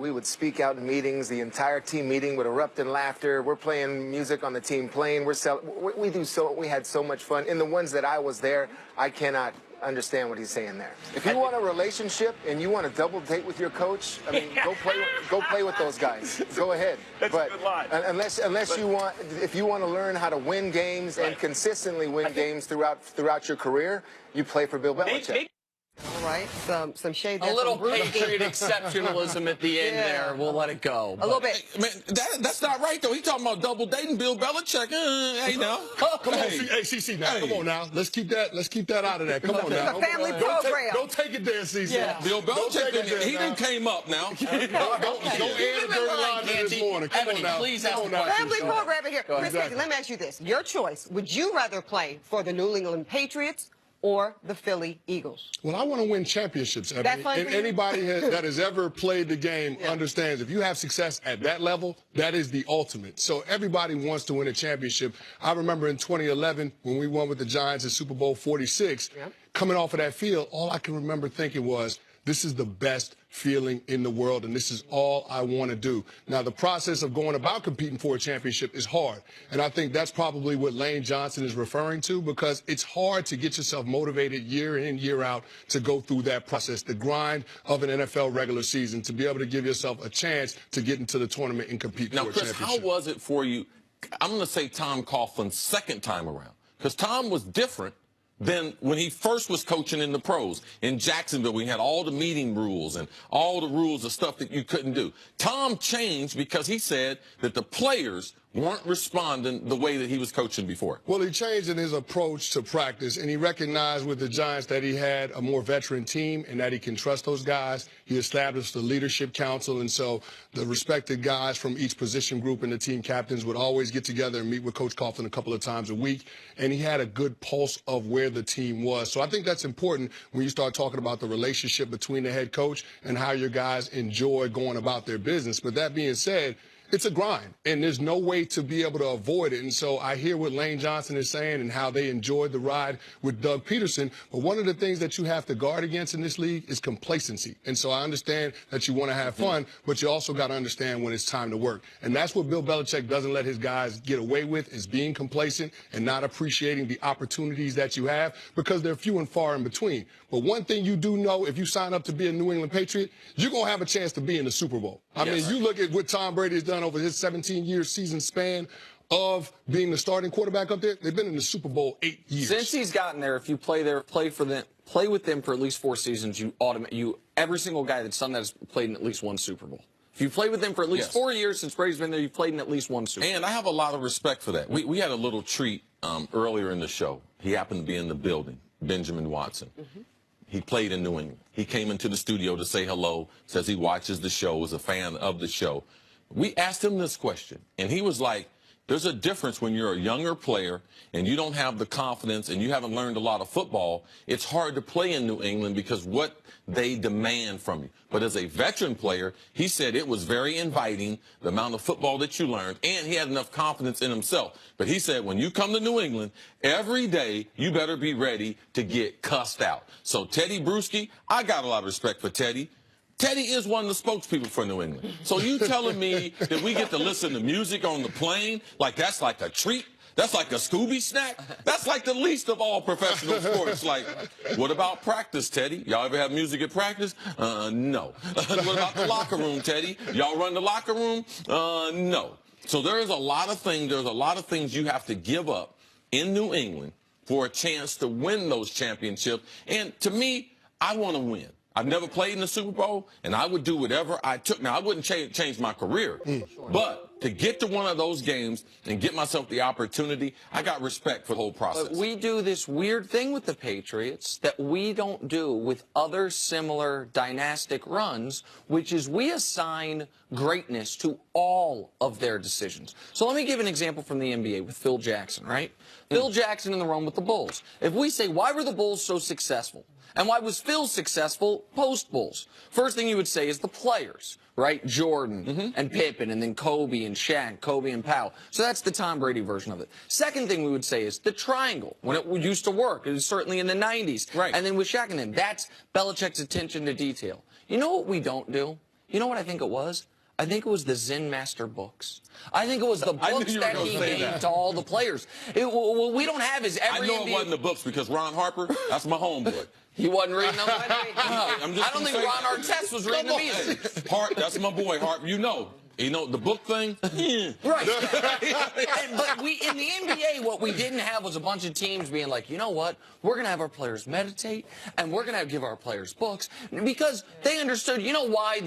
we would speak out in meetings. The entire team meeting would erupt in laughter. We're playing music on the team plane. We had so much fun. In the ones that I was there, I cannot understand what he's saying there. If you want a relationship and you want to double date with your coach, I mean, go play with those guys. Go ahead. That's a good line. If you want to learn how to win games and consistently win games throughout your career, you play for Bill Belichick. All right, some shade there. A little Patriot exceptionalism at the end there. We'll let it go. A little bit. Hey, man, that's not right, though. He talking about double dating Bill Belichick. Hey, now. Come on, CC, now. Hey. Come on, now. Let's keep that out of that. Come on, now. It's a family program. Don't take it there, CC. Yeah. Bill Belichick, didn't came up now. Don't air the dirty line this morning. Come on now. Please ask the family program here. Chris, let me ask you this. Your choice. Would you rather play for the New England Patriots or the Philly Eagles? Well, I want to win championships, Ebony. And anybody that has ever played the game understands if you have success at that level, that is the ultimate. So everybody wants to win a championship. I remember in 2011 when we won with the Giants in Super Bowl 46, coming off of that field, all I can remember thinking was, this is the best feeling in the world, and this is all I want to do. Now, the process of going about competing for a championship is hard, and I think that's probably what Lane Johnson is referring to, because it's hard to get yourself motivated year in, year out to go through that process, the grind of an NFL regular season, to be able to give yourself a chance to get into the tournament and compete for a championship. Now, Chris, how was it for you? I'm going to say Tom Coughlin's second time around, because Tom was different than when he first was coaching in the pros. In Jacksonville, we had all the meeting rules and all the rules of stuff that you couldn't do. Tom changed because he said that the players weren't responding the way that he was coaching before. Well, he changed in his approach to practice, and he recognized with the Giants that he had a more veteran team and that he can trust those guys. He established the leadership council, and so the respected guys from each position group and the team captains would always get together and meet with Coach Coughlin a couple of times a week, and he had a good pulse of where the team was. So I think that's important when you start talking about the relationship between the head coach and how your guys enjoy going about their business. But that being said, it's a grind, and there's no way to be able to avoid it. And so I hear what Lane Johnson is saying and how they enjoyed the ride with Doug Peterson. But one of the things that you have to guard against in this league is complacency. And so I understand that you want to have fun, but you also got to understand when it's time to work. And that's what Bill Belichick doesn't let his guys get away with, is being complacent and not appreciating the opportunities that you have, because they're few and far in between. But one thing you do know, if you sign up to be a New England Patriot, you're going to have a chance to be in the Super Bowl. I mean, you look at what Tom Brady has done over his 17-year season span of being the starting quarterback up there. They've been in the Super Bowl 8 years. Since he's gotten there, if you play with them for at least 4 seasons, every single guy that's done that has played in at least one Super Bowl. If you played with them for at least 4 years since Brady's been there, you've played in at least one Super Bowl. And I have a lot of respect for that. We had a little treat earlier in the show. He happened to be in the building, Benjamin Watson. He played in New England. He came into the studio to say hello, says he watches the show, is a fan of the show. We asked him this question, and he was like, there's a difference when you're a younger player and you don't have the confidence and you haven't learned a lot of football. It's hard to play in New England because what they demand from you. But as a veteran player, he said it was very inviting, the amount of football that you learned, and he had enough confidence in himself. But he said when you come to New England, every day you better be ready to get cussed out. So Teddy Bruschi, I got a lot of respect for Teddy. Teddy is one of the spokespeople for New England. So you telling me that we get to listen to music on the plane, like that's like a treat? That's like a Scooby snack? That's like the least of all professional sports. Like, what about practice, Teddy? Y'all ever have music at practice? No. What about the locker room, Teddy? Y'all run the locker room? No. So there's a lot of things you have to give up in New England for a chance to win those championships. And to me, I want to win. I've never played in the Super Bowl, and I would do whatever I took. Now, I wouldn't change my career, but to get to one of those games and get myself the opportunity, I got respect for the whole process. But we do this weird thing with the Patriots that we don't do with other similar dynastic runs, which is we assign greatness to all of their decisions. So let me give an example from the NBA with Phil Jackson, right? Phil Jackson in the run with the Bulls. If we say, why were the Bulls so successful? And why was Phil successful post-Bulls? First thing you would say is the players, right? Jordan and Pippen, and then Kobe and Shaq, Kobe and Powell. So that's the Tom Brady version of it. Second thing we would say is the triangle, when it used to work. It was certainly in the 90s. Right. And then with Shaq and them, that's Belichick's attention to detail. You know what we don't do? You know what I think it was? I think it was the Zen Master books. I think it was the books that he gave to all the players. What we don't have is every I know it wasn't the books because Ron Harper, that's my homeboy. He wasn't reading them? I don't think Ron Artest was reading them either. Hart, that's my boy, Hart. You know the book thing? Right. But in the NBA, what we didn't have was a bunch of teams being like, you know what? We're going to have our players meditate, and we're going to give our players books. Because they understood, you know why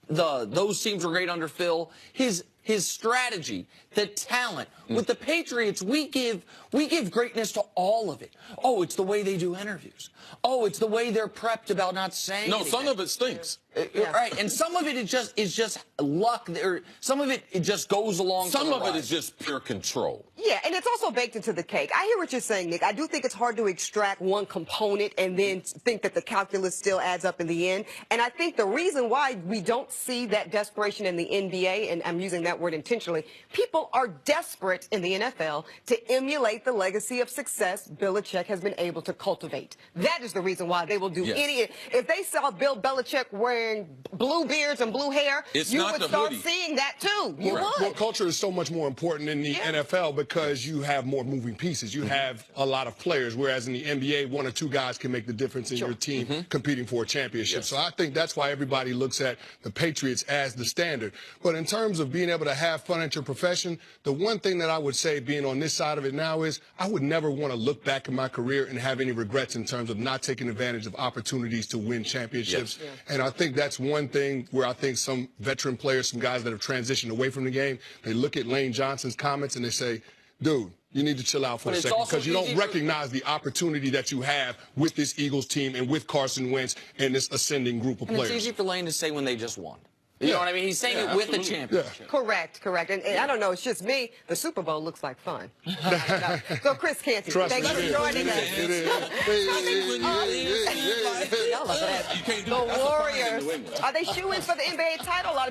those teams were great under Phil? His strategy, the talent. With the Patriots, we give greatness to all of it. Oh, it's the way they do interviews. Oh, it's the way they're prepped about not saying anything. Some of it stinks. Right, and some of it is just luck. Some of it just goes along. Some of it is just pure control. Yeah, and it's also baked into the cake. I hear what you're saying, Nick. I do think it's hard to extract one component and then think that the calculus still adds up in the end. And I think the reason why we don't see that desperation in the NBA, and I'm using that word intentionally, people are desperate in the NFL to emulate the legacy of success Belichick has been able to cultivate. That is the reason why they will do any. If they saw Bill Belichick wearing blue beards and blue hair, you would start seeing that too. You would. Well, culture is so much more important in the NFL because you have more moving pieces. You have a lot of players, whereas in the NBA, one or two guys can make the difference in your team competing for a championship. So I think that's why everybody looks at the Patriots as the standard. But in terms of being able to have fun at your profession, the one thing that I would say being on this side of it now is I would never want to look back in my career and have any regrets in terms of not taking advantage of opportunities to win championships. And I think that's one thing where I think some veteran players, some guys that have transitioned away from the game, they look at Lane Johnson's comments and they say, dude, you need to chill out for a second because you don't recognize the opportunity that you have with this Eagles team and with Carson Wentz and this ascending group of players. It's easy for Lane to say when they just won. You know what I mean? He's saying it with a championship. Correct. And I don't know, it's just me. The Super Bowl looks like fun. So, Chris Canty, thanks for joining us. The Warriors, are they shoo-ins for the NBA title? A lot of